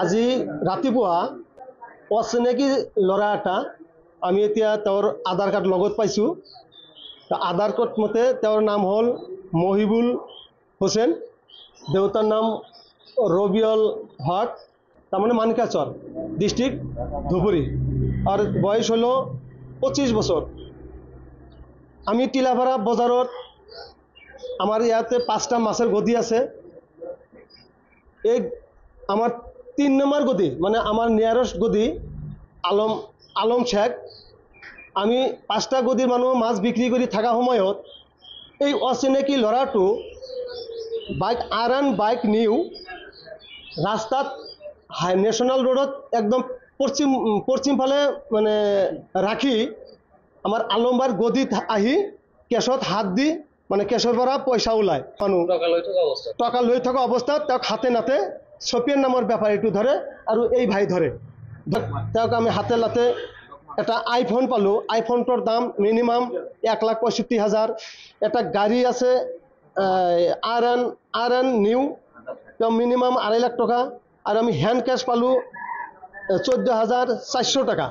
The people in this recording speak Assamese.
আজি ৰাতিপুৱা অচিনাকি ল'ৰা এটা আমি এতিয়া তেওঁৰ আধাৰ কাৰ্ড লগত পাইছোঁ। আধাৰ কাৰ্ড মতে তেওঁৰ নাম হ'ল মহিবুল হোসেন, দেউতাৰ নাম ৰবিউল হক, তাৰমানে মানিকাচর ডিস্ট্রিক্ট ধুবুরি, আর বয়স হলো 25 বছর। আমি টিলাপাড়া বজারত আমার ইয়াতে 5টা মাছের গদি আছে। এই আমার 3 নম্বর গদি মানে আমার নিয়ারেস্ট গদি আলম শেখ। আমি 5টা গদির মানুষ মাছ বিক্রি করে থাকা সময়ত এই অচিনাকি ল'ৰাটো বাইক নিউ ৰাস্তাত ন্যাশনাল ৰোডত একদম পশ্চিম ফালে মানে ৰাখি আমাৰ আলমবাৰ গদিত আহি কেশত হাত দি মানে কেশৰ পৰা পইচা ওলায় মানুহ টকা লৈ থকা অৱস্থাত তেওঁক হাতে নাতে ছপিয়ান নামৰ বেপাৰীটো ধৰে আৰু এই ভাই ধৰে। তেওঁক আমি হাতে লাতে এটা আইফোন পালোঁ। আইফোনটোৰ দাম মিনিমাম 1,65,000। এটা গাড়ী আছে আৰ এন নিউ, তেওঁ মিনিমাম 2.5 লাখ টকা। আৰু আমি হেণ্ড কেছ পালোঁ 14,400 টাকা।